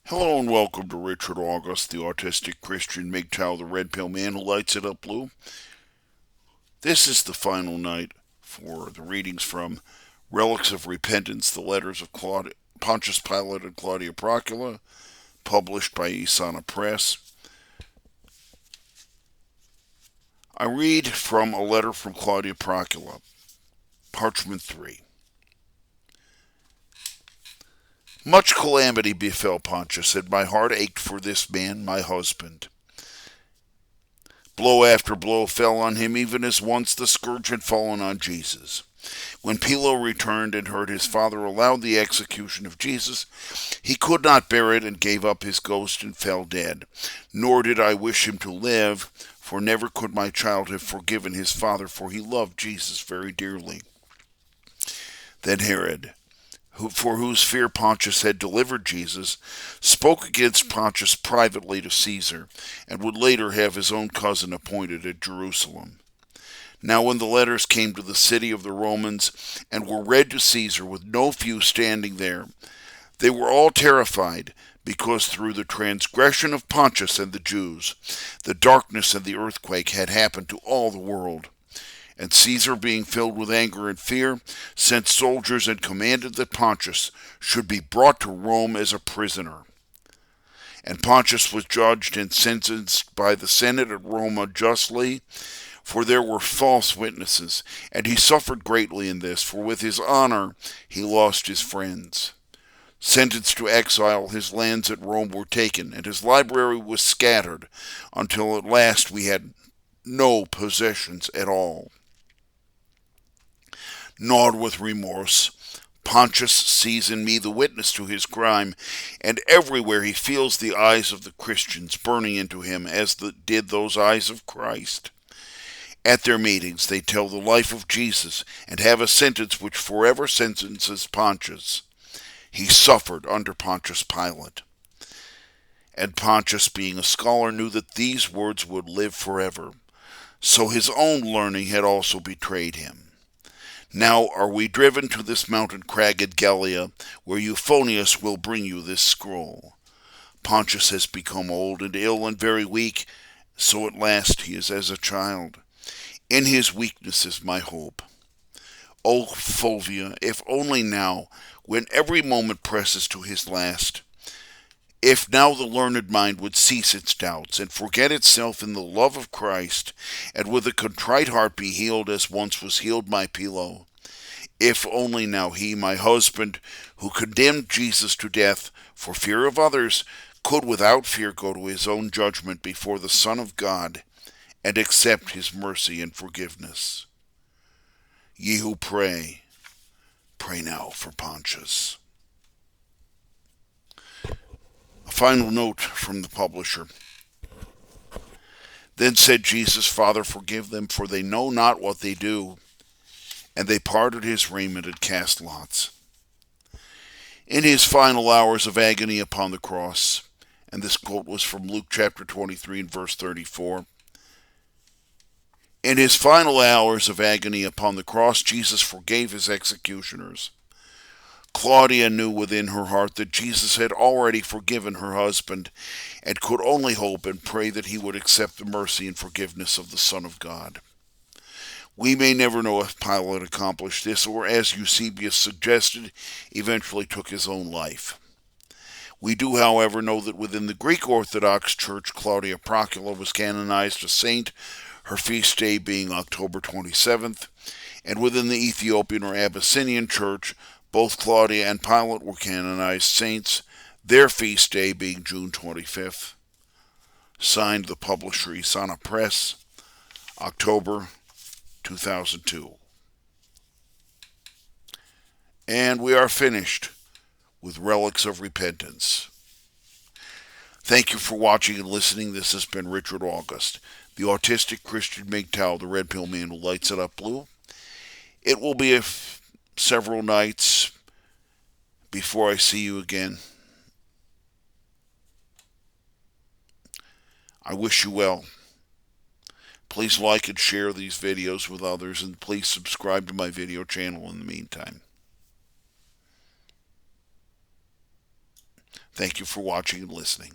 Hello and welcome to Richard August, the autistic Christian MGTOW, the red pill man who lights it up blue. This is the final night for the readings from Relics of Repentance, the letters of Pontius Pilate and Claudia Procula, published by Issana Press. I read from a letter from Claudia Procula, Parchment 3. Much calamity befell Pontius, and my heart ached for this man, my husband. Blow after blow fell on him, even as once the scourge had fallen on Jesus. When Pilate returned and heard his father allowed the execution of Jesus, he could not bear it and gave up his ghost and fell dead. Nor did I wish him to live, for never could my child have forgiven his father, for he loved Jesus very dearly. Then Herod, for whose fear Pontius had delivered Jesus, spoke against Pontius privately to Caesar, and would later have his own cousin appointed at Jerusalem. Now when the letters came to the city of the Romans, and were read to Caesar with no few standing there, they were all terrified, because through the transgression of Pontius and the Jews, the darkness and the earthquake had happened to all the world. And Caesar, being filled with anger and fear, sent soldiers and commanded that Pontius should be brought to Rome as a prisoner. And Pontius was judged and sentenced by the Senate at Rome justly, for there were false witnesses, and he suffered greatly in this, for with his honor he lost his friends. Sentenced to exile, his lands at Rome were taken, and his library was scattered, until at last we had no possessions at all. Gnawed with remorse, Pontius sees in me the witness to his crime, and everywhere he feels the eyes of the Christians burning into him as did those eyes of Christ. At their meetings they tell the life of Jesus, and have a sentence which forever sentences Pontius. He suffered under Pontius Pilate. And Pontius, being a scholar, knew that these words would live forever. So his own learning had also betrayed him. Now are we driven to this mountain crag at Gallia, where Euphonius will bring you this scroll. Pontius has become old and ill and very weak, so at last he is as a child. In his weakness is my hope. O Fulvia, if only now, when every moment presses to his last, if now the learned mind would cease its doubts, and forget itself in the love of Christ, and with a contrite heart be healed as once was healed my pillow. If only now he, my husband, who condemned Jesus to death for fear of others, could without fear go to his own judgment before the Son of God, and accept his mercy and forgiveness. Ye who pray, pray now for Pontius. A final note from the publisher. Then said Jesus, Father, forgive them, for they know not what they do. And they parted his raiment and cast lots. In his final hours of agony upon the cross, and this quote was from Luke chapter 23 and verse 34, in his final hours of agony upon the cross, Jesus forgave his executioners. Claudia knew within her heart that Jesus had already forgiven her husband, and could only hope and pray that he would accept the mercy and forgiveness of the Son of God. We may never know if Pilate accomplished this, or, as Eusebius suggested, eventually took his own life. We do, however, know that within the Greek Orthodox Church, Claudia Procula was canonized a saint, her feast day being October 27th, and within the Ethiopian or Abyssinian Church, both Claudia and Pilate were canonized saints, their feast day being June 25th. Signed, the publisher, Issana Press, October 2002. And we are finished with Relics of Repentance. Thank you for watching and listening. This has been Richard August, the autistic Christian MGTOW, the red pill man who lights it up blue. It will be several nights before I see you again. I wish you well. Please like and share these videos with others, and please subscribe to my video channel in the meantime. Thank you for watching and listening.